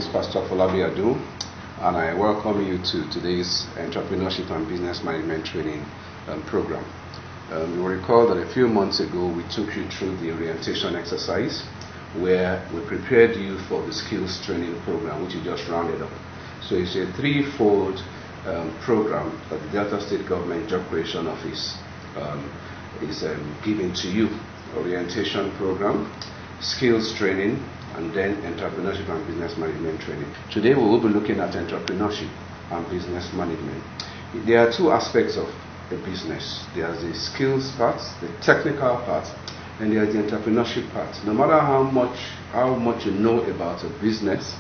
is Pastor Afolabi, and I welcome you to today's Entrepreneurship and Business Management Training program. You will recall that a few months ago we took you through the orientation exercise where we prepared you for the skills training program, which you just rounded up. So it's a threefold program that the Delta State Government Job Creation Office is giving to you. Orientation program, skills training, and then entrepreneurship and business management training. Today we will be looking at entrepreneurship and business management. There are two aspects of a business. There's the skills part, the technical part, and there's the entrepreneurship part. No matter how much you know about a business,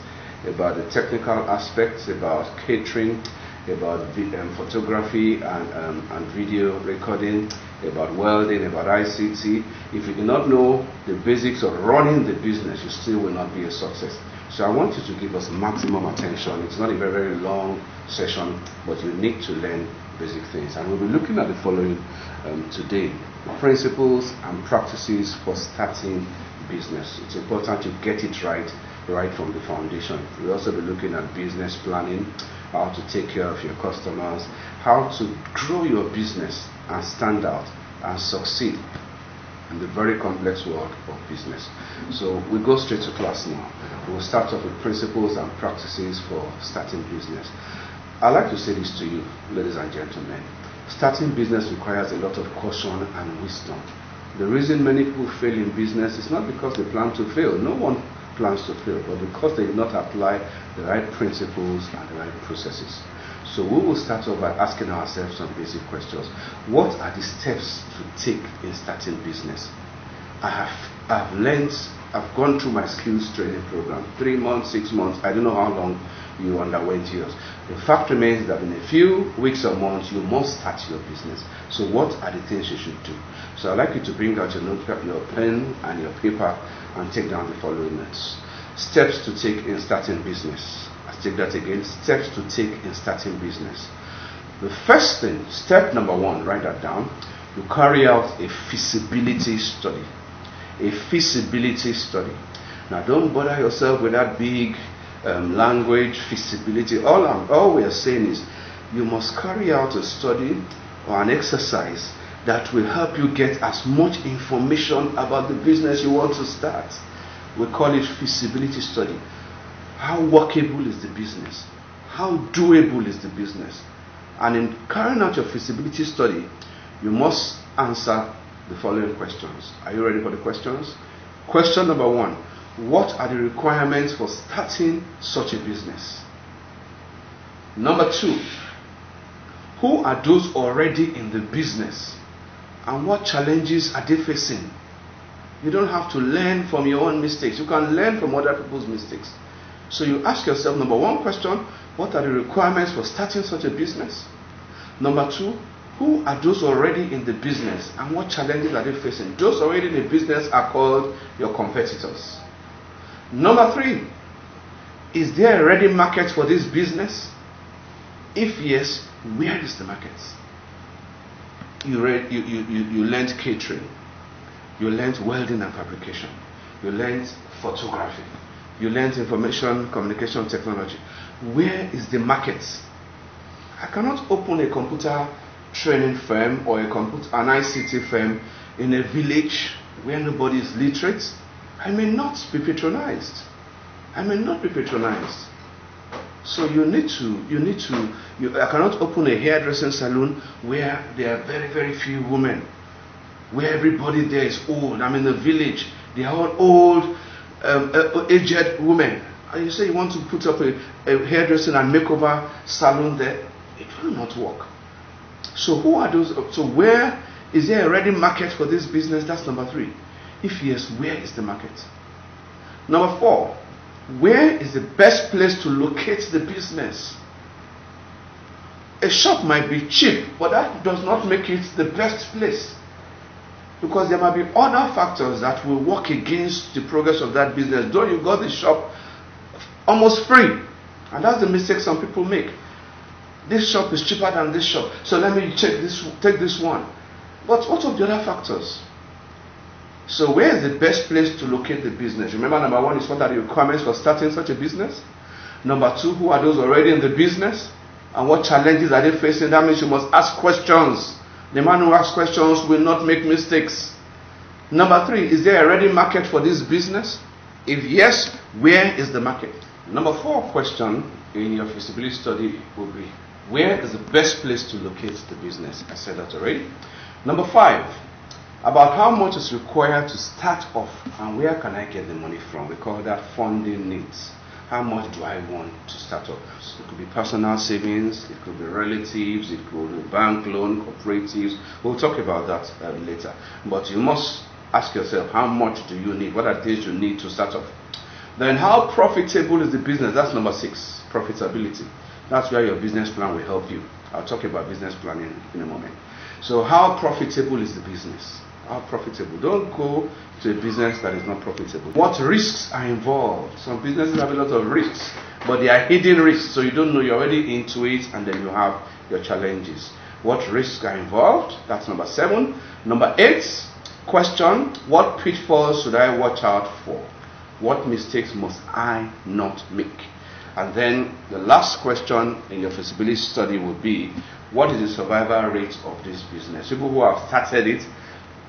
about the technical aspects, about catering, about photography and video recording, about welding, about ICT, if you do not know the basics of running the business, you still will not be a success. So I want you to give us maximum attention. It's not a very, very long session, but you need to learn basic things. And we'll be looking at the following today: principles and practices for starting business. It's important to get it right from the foundation. We'll also be looking at business planning, how to take care of your customers, how to grow your business and stand out and succeed in the very complex world of business. So we go straight to class now. We'll start off with principles and practices for starting business. I'd like to say this to you, ladies and gentlemen. Starting business requires a lot of caution and wisdom. The reason many people fail in business is not because they plan to fail. No one plans to fail, but because they did not apply the right principles and the right processes. So we will start off by asking ourselves some basic questions. What are the steps to take in starting business? I've gone through my skills training program, 3 months, 6 months, I don't know how long you underwent yours. The fact remains that in a few weeks or months, you must start your business. So what are the things you should do? So I'd like you to bring out your notepad, your pen and your paper and take down the following notes. Steps to take in starting business. I'll take that again. Steps to take in starting business. The first thing, step number 1, write that down. You carry out a feasibility study. A feasibility study. Now don't bother yourself with that big language, feasibility. All we are saying is you must carry out a study or an exercise that will help you get as much information about the business you want to start. We call it feasibility study. How workable is the business? How doable is the business? And in carrying out your feasibility study, you must answer the following questions. Are you ready for the questions? Question number 1. What are the requirements for starting such a business? Number 2. Who are those already in the business? And what challenges are they facing? You don't have to learn from your own mistakes. You can learn from other people's mistakes. So you ask yourself, number 1 question, what are the requirements for starting such a business? Number 2, who are those already in the business and what challenges are they facing? Those already in the business are called your competitors. Number 3, is there a ready market for this business? If yes, where is the market? You learned catering, you learned welding and fabrication, you learned photography, you learned information communication technology. Where is the market? I cannot open a computer training firm or an ICT firm in a village where nobody is literate. I may not be patronized. So I cannot open a hairdressing salon where there are very, very few women, where everybody there is old. I'm in the village, they are all old, aged women. And you say you want to put up a hairdressing and makeover salon there, it will not work. So who are those? So where is there a ready market for this business? That's number 3. If yes, where is the market? Number 4, where is the best place to locate the business? A shop might be cheap, but that does not make it the best place, because there might be other factors that will work against the progress of that business. Though you got the shop almost free, and that's the mistake some people make. This shop is cheaper than this shop, so let me take this one. But what of the other factors? So where is the best place to locate the business? Remember, number 1 is what are the requirements for starting such a business? Number 2, who are those already in the business? And what challenges are they facing? That means you must ask questions. The man who asks questions will not make mistakes. Number 3, is there a ready market for this business? If yes, where is the market? Number 4 question in your feasibility study will be, where is the best place to locate the business? I said that already. Number 5, about how much is required to start off and where can I get the money from? We call that funding needs. How much do I want to start off? So it could be personal savings, it could be relatives, it could be bank loan, cooperatives. We'll talk about that later. But you must ask yourself, how much do you need? What are things you need to start off? Then how profitable is the business? That's number 6, profitability. That's where your business plan will help you. I'll talk about business planning in a moment. So how profitable is the business? How profitable? Don't go to a business that is not profitable. What risks are involved? Some businesses have a lot of risks, but they are hidden risks, so you don't know, you're already into it, and then you have your challenges. What risks are involved? That's number 7. Number 8, question, what pitfalls should I watch out for? What mistakes must I not make? And then the last question in your feasibility study will be, what is the survival rate of this business? People who have started it,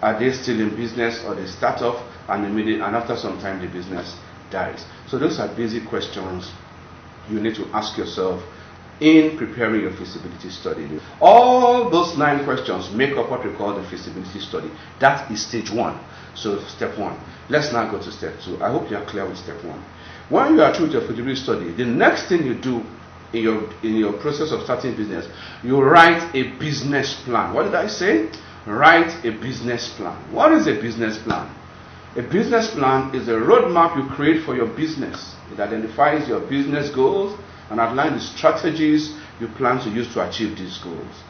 are they still in business, or they start off and after some time the business dies? So those are basic questions you need to ask yourself in preparing your feasibility study. All those 9 questions make up what we call the feasibility study. That is stage 1. So step 1. Let's now go to step 2. I hope you are clear with step 1. When you are through with your feasibility study, the next thing you do in your process of starting business, you write a business plan. What did I say? Write a business plan. What is a business plan? A business plan is a roadmap you create for your business. It identifies your business goals and outlines the strategies you plan to use to achieve these goals.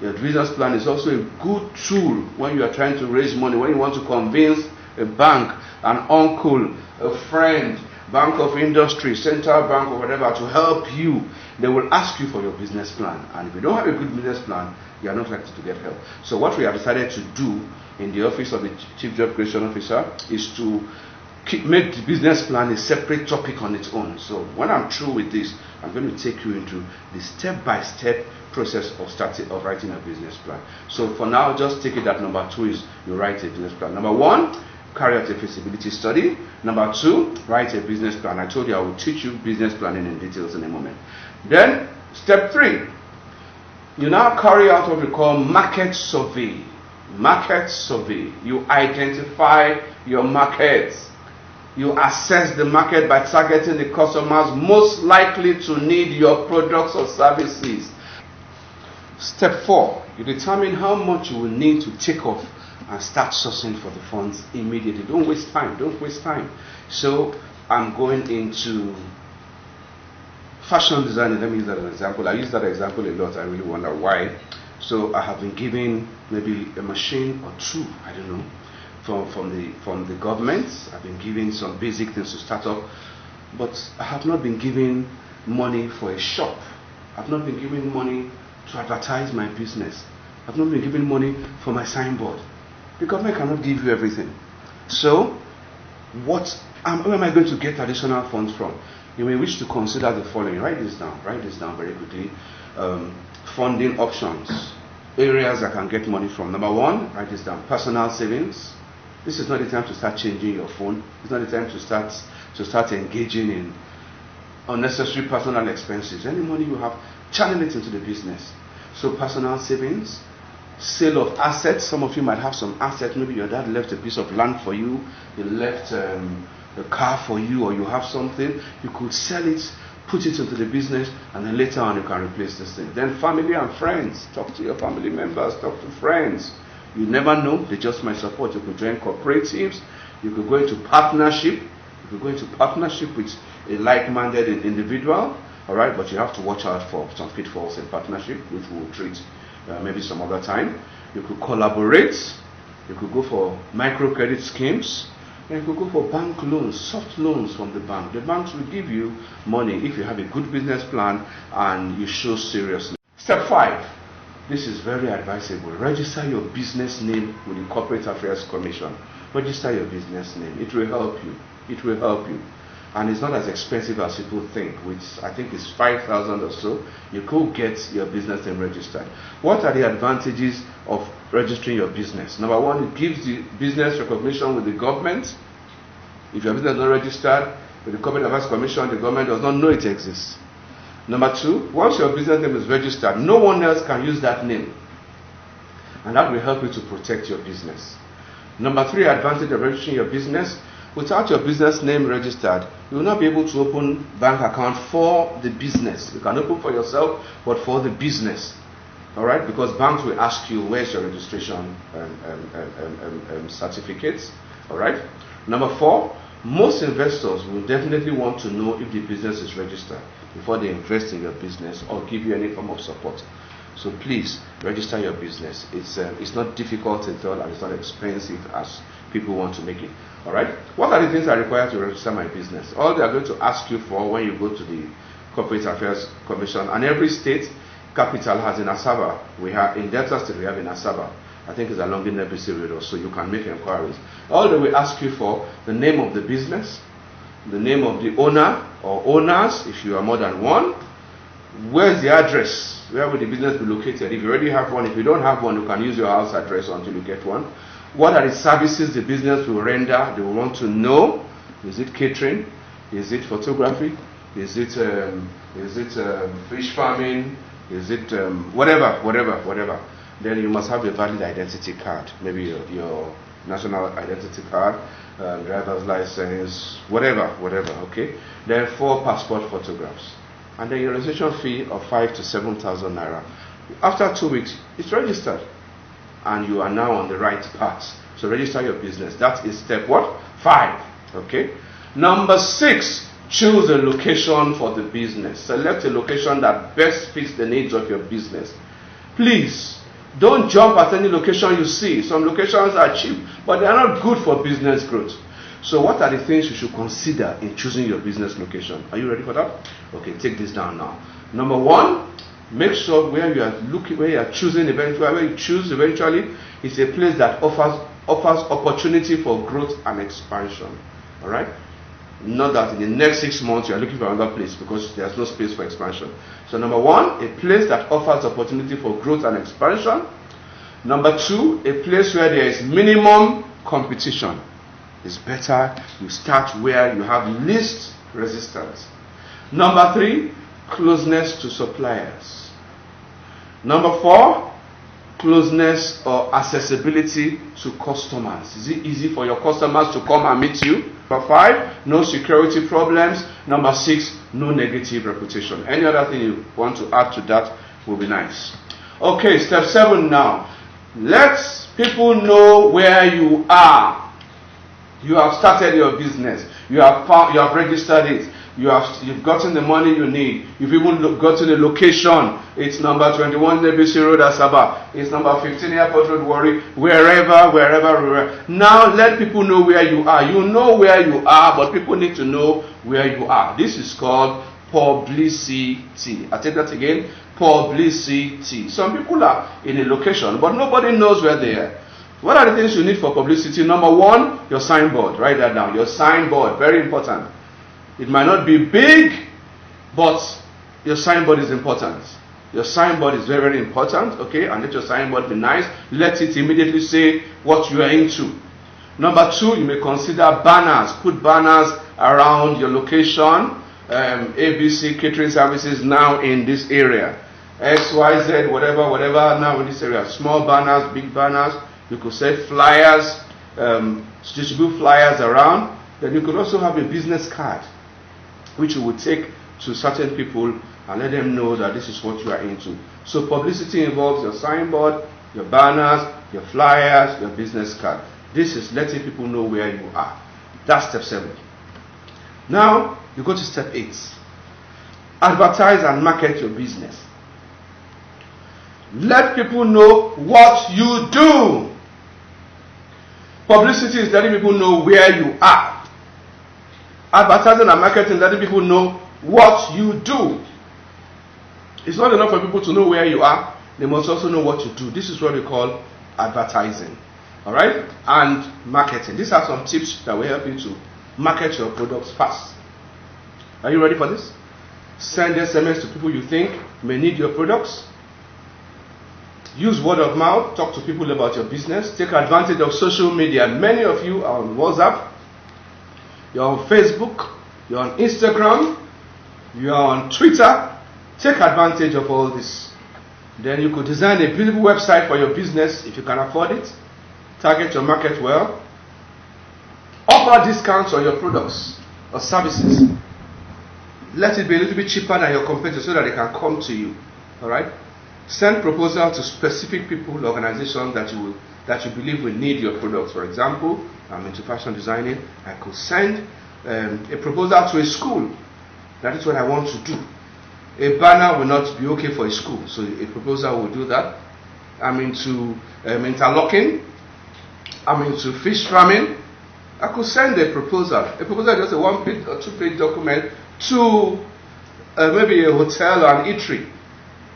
Your business plan is also a good tool when you are trying to raise money, when you want to convince a bank, an uncle, a friend, Bank of Industry, Central Bank, or whatever, to help you. They will ask you for your business plan. And if you don't have a good business plan, you are not likely to get help. So what we have decided to do in the office of the Chief Job Creation Officer is to make the business plan a separate topic on its own. So when I'm through with this, I'm going to take you into the step-by-step process of writing a business plan. So for now, just take it that number 2 is you write a business plan. Number 1, carry out a feasibility study. Number 2, write a business plan. I told you I will teach you business planning in details in a moment. Then step 3, you now carry out what we call market survey. Market survey. You identify your markets. You assess the market by targeting the customers most likely to need your products or services. Step 4, you determine how much you will need to take off and start sourcing for the funds immediately. Don't waste time. Don't waste time. So I'm going into fashion design. Let me use that as an example. I use that example a lot. I really wonder why. So I have been given maybe a machine or 2, I don't know, from the government. I've been given some basic things to start up, but I have not been given money for a shop. I've not been given money to advertise my business. I've not been given money for my signboard. The government cannot give you everything. So where am I going to get additional funds from? You may wish to consider the following. Write this down very quickly. Funding options, areas I can get money from. Number 1, write this down. Personal savings. This is not the time to start changing your phone. It's not the time to start engaging in unnecessary personal expenses. Any money you have, channel it into the business. So personal savings, sale of assets. Some of you might have some assets. Maybe your dad left a piece of land for you. He left a car for you, or you have something. You could sell it, put it into the business, and then later on you can replace this thing. Then family and friends. Talk to your family members. Talk to friends. You never know. They just might support. You could join cooperatives. You could go into partnership. You could go into partnership with a like-minded individual. All right, but you have to watch out for some pitfalls in partnership, which we'll treat maybe some other time. You could collaborate. You could go for microcredit schemes. And you could go for bank loans, soft loans from the bank. The banks will give you money if you have a good business plan and you show seriousness. Step 5. This is very advisable. Register your business name with the Corporate Affairs Commission. Register your business name. It will help you. It will help you. and it's not as expensive as people think, which I think is 5,000 or so. You could get your business name registered. What are the advantages of registering your business? Number one, it gives the business recognition with the government. If your business is not registered with the Corporate Affairs Commission, the government does not know it exists. Number two, once your business name is registered, no one else can use that name, and that will help you to protect your business. Number three advantage of registering your business: without your business name registered, you will not be able to open bank account for the business. You can open for yourself, but for the business. All right, because banks will ask you, where's your registration certificates. All right. Number four, most investors will definitely want to know if the business is registered before they invest in your business or give you any form of support. So please register your business. It's not difficult at all, and it's not expensive as people want to make it. All right. What are the things I require to register my business? All they are going to ask you for when you go to the Corporate Affairs Commission, and every state capital has in Asaba. We have in Delta State, we have in Asaba. I think it's along the NBC Road, so you can make inquiries. All they will ask you for: the name of the business, the name of the owner or owners, if you are more than one. Where's the address? Where will the business be located? If you already have one, if you don't have one, you can use your house address until you get one. What are the services the business will render? They will want to know: is it catering? Is it photography? Is it fish farming? Is it whatever? Then you must have a valid identity card, maybe your national identity card, driver's license, whatever, okay? Then 4 passport photographs. And then your registration fee of 5,000 to 7,000 naira. After 2 weeks, it's registered, and you are now on the right path. So register your business. That is step what? 5. Okay. Number 6, choose a location for the business. Select a location that best fits the needs of your business. Please don't jump at any location you see. Some locations are cheap, but they are not good for business growth. So what are the things you should consider in choosing your business location? Are you ready for that? Okay, take this down now. Number 1, make sure where you are choosing eventually is a place that offers opportunity for growth and expansion. All right? Not that in the next 6 months you are looking for another place because there's no space for expansion. So number 1, a place that offers opportunity for growth and expansion. Number 2, a place where there is minimum competition. It's better you start where you have least resistance. Number 3, closeness to suppliers. Number 4, closeness or accessibility to customers. Is it easy for your customers to come and meet you? Number 5, no security problems. Number 6, no negative reputation. Any other thing you want to add to that will be nice. Okay, step 7 now. Let people know where you are. You have started your business. You have registered it. You've gotten the money you need. You've even gotten a location. It's number 21 NBC Road, Asaba. It's number 15 Airport Road, Warri. Wherever. Now let people know where you are. You know where you are, but people need to know where you are. This is called publicity. I take that again. Publicity. Some people are in a location, but nobody knows where they are. What are the things you need for publicity? Number 1, your signboard. Write that down. Your signboard, very important. It might not be big, but your signboard is important. Your signboard is very, very important, okay? And let your signboard be nice. Let it immediately say what you are into. Number 2, you may consider banners. Put banners around your location. ABC catering services now in this area. XYZ, whatever, now in this area. Small banners, big banners. You could say flyers, distribute flyers around. Then you could also have a business card, which you would take to certain people and let them know that this is what you are into. So publicity involves your signboard, your banners, your flyers, your business card. This is letting people know where you are. That's step 7. Now, you go to step 8. Advertise and market your business. Let people know what you do. Publicity is letting people know where you are. Advertising and marketing, letting people know what you do. It's not enough for people to know where you are. They must also know what you do. This is what we call advertising. Alright? And marketing. These are some tips that will help you to market your products fast. Are you ready for this? Send SMS to people you think may need your products. Use word of mouth. Talk to people about your business. Take advantage of social media. Many of you are on WhatsApp. You're on Facebook. You're on Instagram. You're on Twitter. Take advantage of all this. Then you could design a beautiful website for your business if you can afford it. Target your market well. Offer discounts on your products or services. Let it be a little bit cheaper than your competitors so that they can come to you. Alright? Send proposal to specific people, organizations that you believe will need your products. For example, I'm into fashion designing. I could send a proposal to a school. That is what I want to do. A banner will not be okay for a school, so a proposal will do that. I'm into interlocking. I'm into fish farming. I could send a proposal. A proposal is just a 1-page or 2-page document to maybe a hotel or an eatery.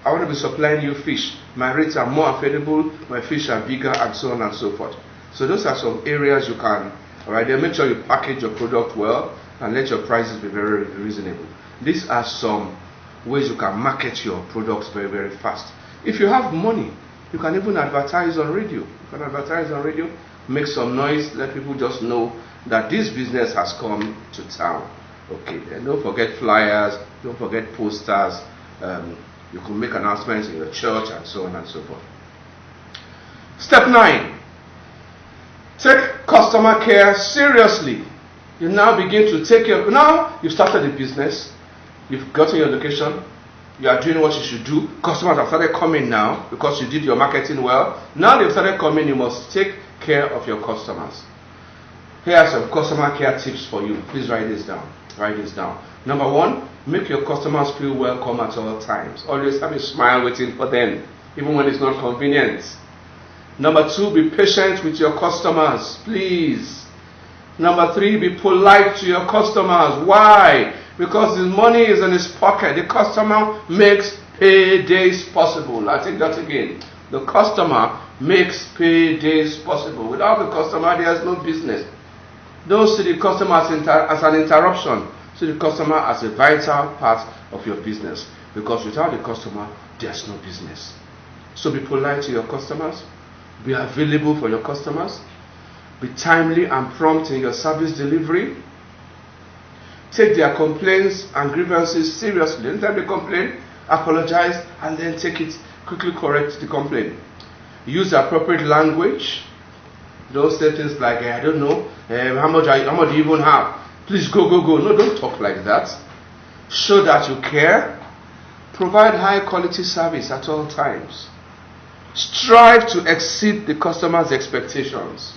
I want to be supplying you fish. My rates are more affordable, my fish are bigger, and so on and so forth. So those are some areas you can, alright, then make sure you package your product well and let your prices be very reasonable. These are some ways you can market your products very, very fast. If you have money, you can even advertise on radio. You can advertise on radio, make some noise, let people just know that this business has come to town. Okay, and don't forget flyers, don't forget posters. You can make announcements in your church and so on and so forth. Step 9. Take customer care seriously. You now begin to take care. Now you've started a business. You've gotten your location. You are doing what you should do. Customers have started coming now because you did your marketing well. Now they've started coming. You must take care of your customers. Here are some customer care tips for you. Please write this down. Write this down. Number 1, make your customers feel welcome at all times. Always have a smile waiting for them, even when it's not convenient. Number 2, be patient with your customers, please. Number 3, be polite to your customers. Why? Because the money is in his pocket. The customer makes paydays possible. I take that again. The customer makes paydays possible. Without the customer, there's no business. Don't see the customer as an interruption. See the customer as a vital part of your business. Because without the customer, there's no business. So be polite to your customers. Be available for your customers. Be timely and prompt in your service delivery. Take their complaints and grievances seriously. Anytime they complain, apologize and then take it, quickly correct the complaint. Use appropriate language. Don't say things like, I don't know, how much do you even have? Please go. No, don't talk like that. Show that you care. Provide high quality service at all times. Strive to exceed the customer's expectations.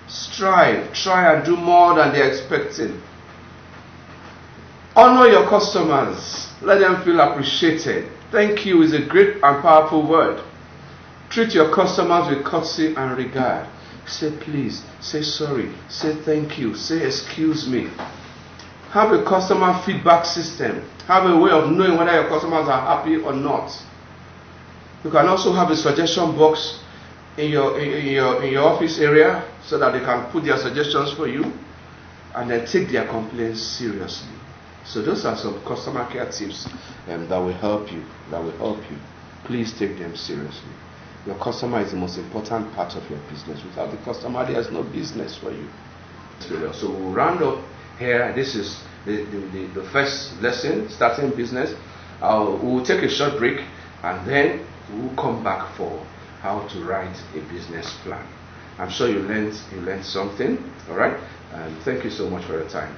Strive. Try and do more than they're expecting. Honor your customers. Let them feel appreciated. Thank you is a great and powerful word. Treat your customers with courtesy and regard. Say please, say sorry, say thank you, say excuse me. Have a customer feedback system. Have a way of knowing whether your customers are happy or not. You can also have a suggestion box in your office area so that they can put their suggestions for you and then take their complaints seriously. So those are some customer care tips that will help you. Please take them seriously. Your customer is the most important part of your business. Without the customer, there's no business for you. So we'll round up here. This is the first lesson, starting business. We'll take a short break and then we'll come back for how to write a business plan. I'm sure you learned something. All right. And thank you so much for your time.